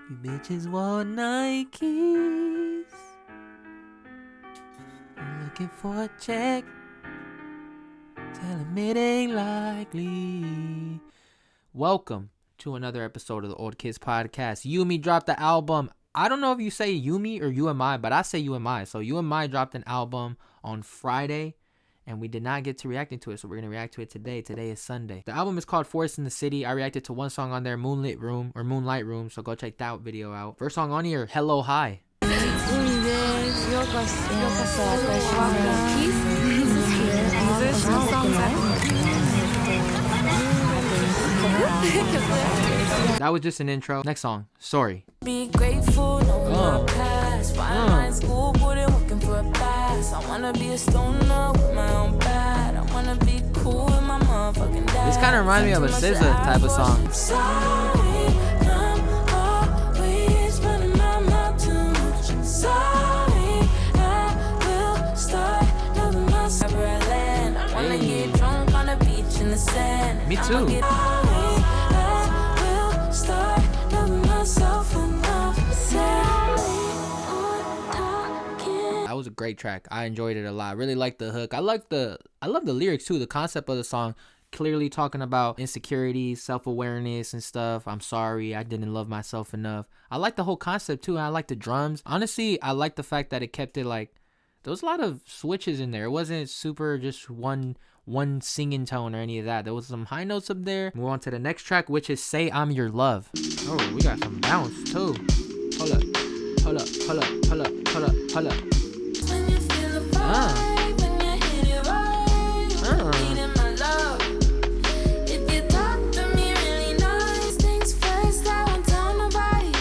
You bitches want Nikes. You looking for a check? Tell them it ain't likely. Welcome to another episode of the Old Kids Podcast. UMI dropped the album. I don't know if you say UMI or UMI, but I say UMI. So UMI dropped an album on Friday, and we did not get to react to it, so we're going to react to it today. Today is Sunday. The album is called Forest in the City. I reacted to one song on there, Moonlit Room, or Moonlight Room, so go check that video out. First song on here, Hello Hi. That was just an intro. Next song, Sorry. Be grateful, no past. Why am I in school, putting working for a pass? I wanna be a stoner with my own bad. I wanna be cool with my motherfucking dad. This kind of reminds me of a SZA type of song. Sorry, I'm always running my mouth too much. Sorry, I will start loving myself where I land. I wanna get drunk on the beach in the sand. Me too. That was a great track. I enjoyed it a lot. I really liked the hook. I love the lyrics too. The concept of the song, clearly talking about insecurities, self-awareness and stuff. I'm sorry, I didn't love myself enough. I like the whole concept too. I like the drums. Honestly, I like the fact that it kept it like, there was a lot of switches in there. It wasn't super just one singing tone or any of that. There was some high notes up there. Move on to the next track, which is Say I'm Your Love. Oh, we got some bounce too. Hold up. When you feel the vibe, when you hit it right, needing my love. If you talk to me really nice, things first, I won't tell nobody. I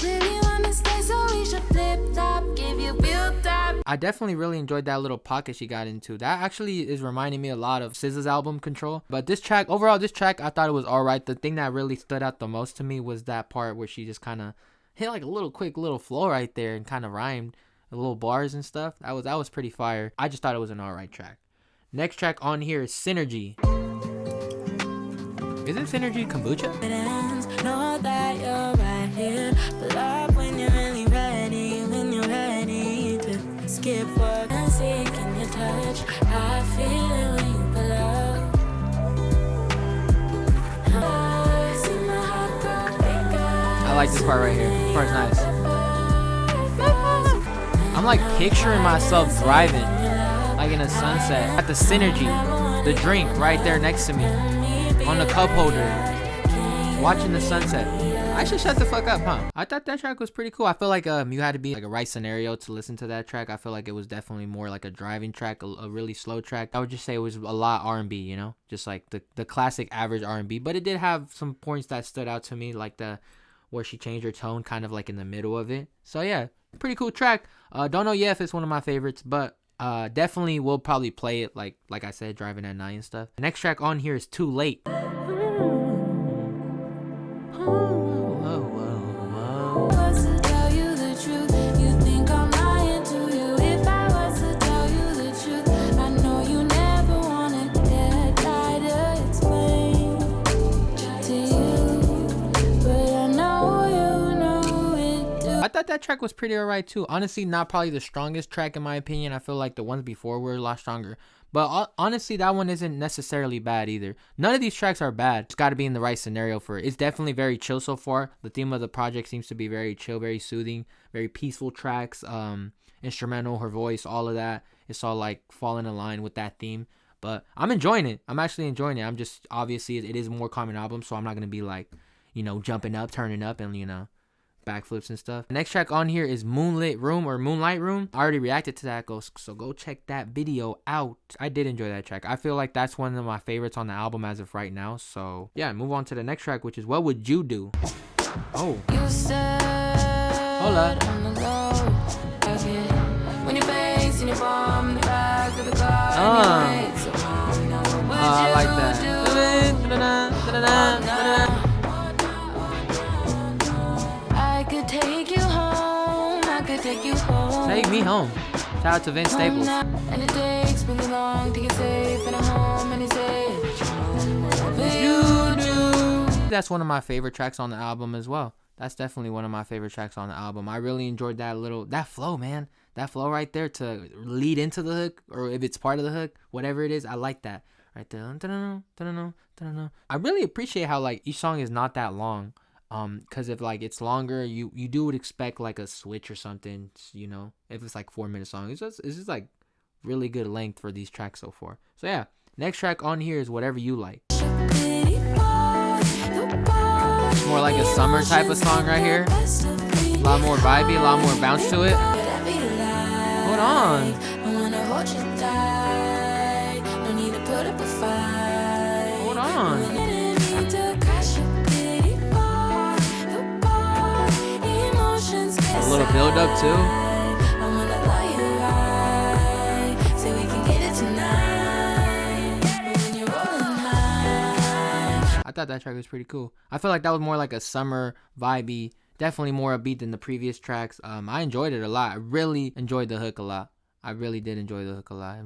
really wanna stay, so we should flip top, give you real top. I definitely really enjoyed that little pocket she got into. That actually is reminding me a lot of SZA's album Control. But this track, overall, I thought it was alright. The thing that really stood out the most to me was that part where she just kind of hit like a quick little flow right there and kind of rhymed the little bars and stuff. That was pretty fire. I just thought it was an alright track. Next track on here is Synergy. Isn't Synergy kombucha? Know that you're right here, but love when you're really ready, when you're ready to skip work and seek in your touch. I feel it when you pull up. See my heart go bigger. I like this part right here. This part's nice. I'm like picturing myself driving like in a sunset at the Synergy, the drink right there next to me on the cup holder, watching the sunset. I should shut the fuck up, huh? I thought that track was pretty cool. I feel like you had to be like a right scenario to listen to that track. I feel like it was definitely more like a driving track, a really slow track. I would just say it was a lot R&B, you know, just like the classic average R&B. But it did have some points that stood out to me, like where she changed her tone kind of like in the middle of it. So yeah, pretty cool track. Don't know yet if it's one of my favorites, but definitely will probably play it like I said, driving at night and stuff. The next track on here is Too Late. I thought that track was pretty alright too. Honestly, not probably the strongest track in my opinion. I feel like the ones before were a lot stronger. But honestly, that one isn't necessarily bad either. None of these tracks are bad. It's got to be in the right scenario for it. It's definitely very chill so far. The theme of the project seems to be very chill, very soothing, very peaceful tracks. Instrumental, her voice, all of that. It's all like falling in line with that theme. But I'm enjoying it. I'm actually enjoying it. I'm just, obviously, it is a more common album, so I'm not going to be like, you know, jumping up, turning up, and, you know, backflips and stuff. The next track on here is Moonlit Room or Moonlight Room. I already reacted to that, so go check that video out. I did enjoy that track. I feel like that's one of my favorites on the album as of right now. So yeah, move on to the next track, which is What Would You Do? Oh, hold up. I like that. Take me home. Shout out to Vince Staples. And it takes really long to get safe and I'm home and it's safe. You do. That's one of my favorite tracks on the album as well. That's definitely one of my favorite tracks on the album. I really enjoyed that flow, man. That flow right there to lead into the hook, or if it's part of the hook, whatever it is, I like that. Right there. I really appreciate how like each song is not that long. Cause if like it's longer, you would expect like a switch or something, you know, if it's like 4 minute song. It's just like really good length for these tracks so far. So yeah, next track on here is Whatever You Like. It's more like a summer type of song right here. A lot more vibey, a lot more bounce to it. Hold on. Hold on. A little build up too. I thought that track was pretty cool. I feel like that was more like a summer vibey, definitely more upbeat than the previous tracks. I enjoyed it a lot. I really enjoyed the hook a lot. I really did enjoy the hook a lot.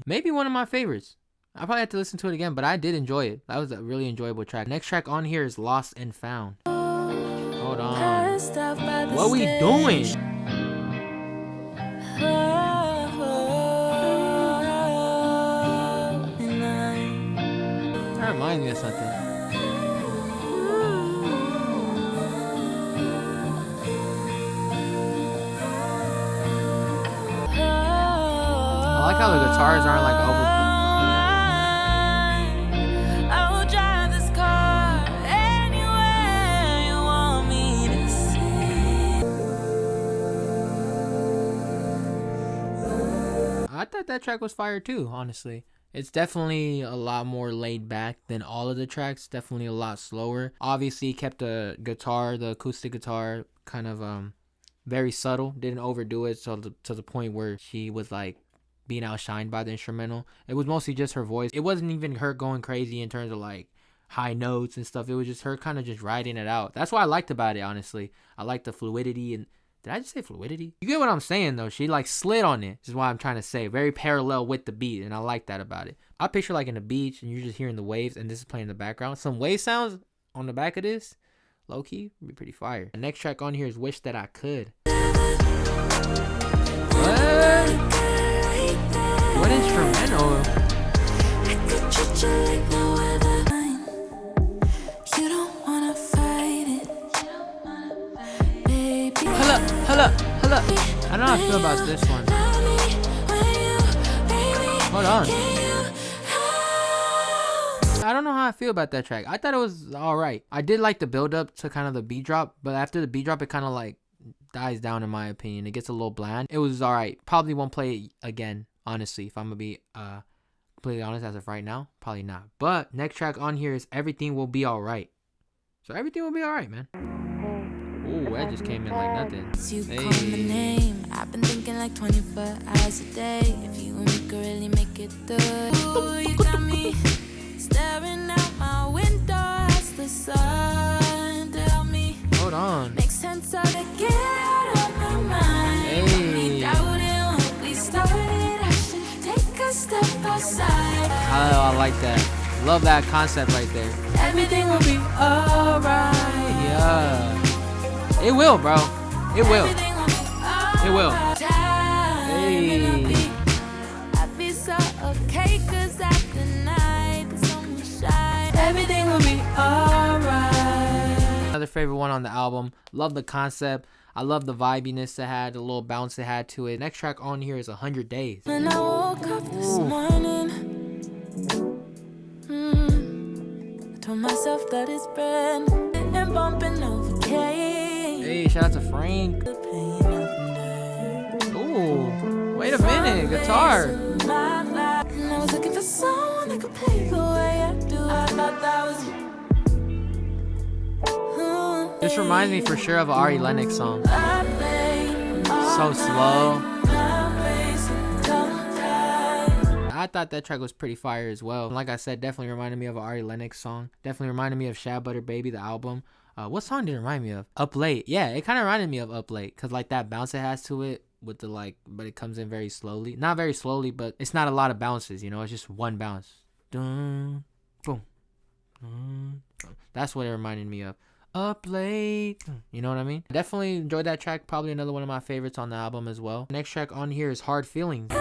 Maybe one of my favorites. I probably have to listen to it again, but I did enjoy it. That was a really enjoyable track. Next track on here is Lost and Found. Hold on. What we doing? That reminds me of something. I like how the guitars aren't like over. I thought that track was fire too, honestly. It's definitely a lot more laid back than all of the tracks. Definitely a lot slower. Obviously, kept the acoustic guitar, kind of very subtle. Didn't overdo it to the point where she was like being outshined by the instrumental. It was mostly just her voice. It wasn't even her going crazy in terms of like high notes and stuff. It was just her kind of just riding it out. That's what I liked about it, honestly. I liked the fluidity and. Did I just say fluidity? You get what I'm saying, though. She, like, slid on it. This is what I'm trying to say. Very parallel with the beat, and I like that about it. I picture, like, in the beach, and you're just hearing the waves, and this is playing in the background. Some wave sounds on the back of this, low-key, would be pretty fire. The next track on here is Wish That I Could. What instrumental? Hold up. I don't know how I feel about this one. Hold on. I don't know how I feel about that track. I thought it was alright. I did like the build up to kind of the beat drop, but after the beat drop, it kind of like dies down in my opinion. It gets a little bland. It was alright. Probably won't play it again, honestly. If I'm gonna be completely honest as of right now, probably not. But next track on here is Everything Will Be Alright. So everything will be alright, man. Ooh, that just came in like nothing. You call my name. I've been thinking like 24 hours a day. If you and me could really make it through. Ooh, you got me staring out my window as the sun to help me. Hold on. Make sense of it, get out of my mind. Hey. Doubting what we started. I should take a step outside. I like that. Love that concept right there. Everything will be alright. Yeah. It will, bro. It will. It will. Hey. I feel so okay, 'cause after night the sun will shine. Everything will be alright. Another favorite one on the album. Love the concept. I love the vibiness it had, the little bounce it had to it. Next track on here is 100 Days. When I woke up this morning, I told myself that it's brand and bumping over Hey, shout out to Frank. Ooh, wait a minute, guitar. And I was looking for someone that could play the way I do. I thought that was you. This reminds me for sure of an Ari Lennox song. So slow. I thought that track was pretty fire as well. Like I said, definitely reminded me of an Ari Lennox song. Definitely reminded me of Shad Butter Baby, the album. What song did it remind me of? Up Late. Yeah, it kind of reminded me of Up Late. Because like that bounce it has to it with the like, but it comes in very slowly. Not very slowly, but it's not a lot of bounces, you know? It's just one bounce. Dun, boom. Dun, boom. That's what it reminded me of. up late. You know what I mean? Definitely enjoyed that track. Probably another one of my favorites on the album as well. Next track on here is Hard Feelings.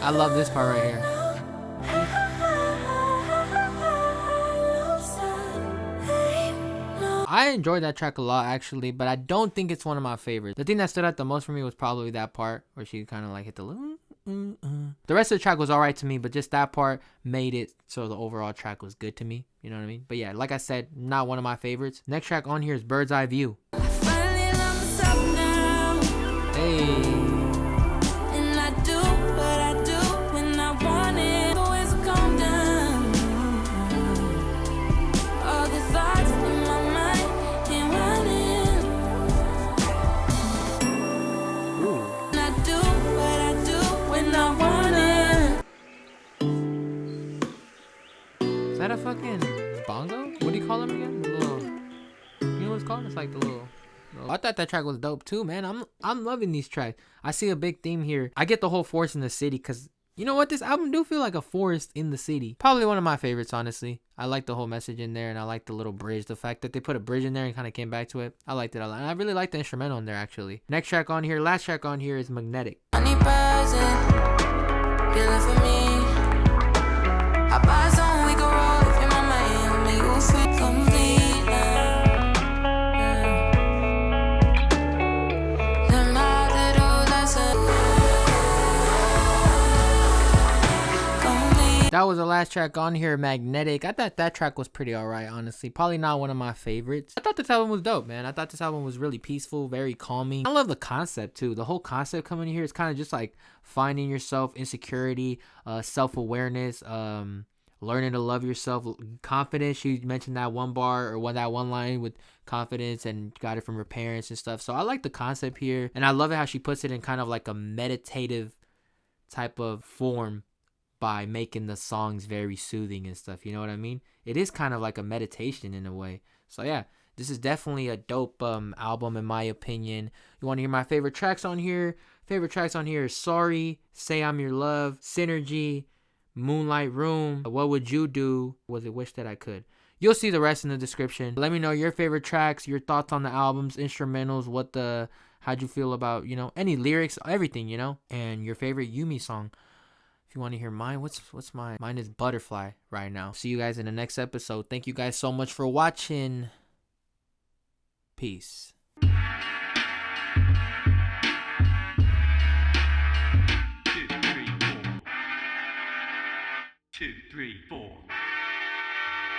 I love this part right here. I enjoyed that track a lot actually, but I don't think it's one of my favorites. The thing that stood out the most for me was probably that part where she kind of like hit the little. The rest of the track was alright to me, but just that part made it so the overall track was good to me. You know what I mean? But yeah, like I said, not one of my favorites. Next track on here is Bird's Eye View. Hey. Is that a fucking bongo? What do you call them again? The little, you know what it's called? It's like the little. I thought that track was dope too, man. I'm loving these tracks. I see a big theme here. I get the whole forest in the city because you know what? This album do feel like a forest in the city. Probably one of my favorites, honestly. I like the whole message in there, and I like the little bridge. The fact that they put a bridge in there and kind of came back to it. I liked it a lot. And I really like the instrumental in there actually. Next track on here, last track on here is Magnetic. That was the last track on here, Magnetic. I thought that track was pretty alright, honestly. Probably not one of my favorites. I thought this album was dope, man. I thought this album was really peaceful, very calming. I love the concept too. The whole concept coming in here is kind of just like finding yourself, insecurity, self-awareness, learning to love yourself, confidence. She mentioned that one bar or that one line with confidence and got it from her parents and stuff. So I like the concept here, and I love it how she puts it in kind of like a meditative type of form by making the songs very soothing and stuff. You know what I mean? It is kind of like a meditation in a way. So yeah, this is definitely a dope album in my opinion. You want to hear my favorite tracks on here? Favorite tracks on here is Sorry, Say I'm Your Love, Synergy, Moonlight Room, What Would You Do, Was It Wish That I Could. You'll see the rest in the description. Let me know your favorite tracks, your thoughts on the albums, instrumentals, how'd you feel about, you know, any lyrics, everything, you know, and your favorite UMI song. If you want to hear mine, what's mine? Mine is Butterfly right now. See you guys in the next episode. Thank you guys so much for watching. Peace. 2, 3, 4. 2, 3, 4.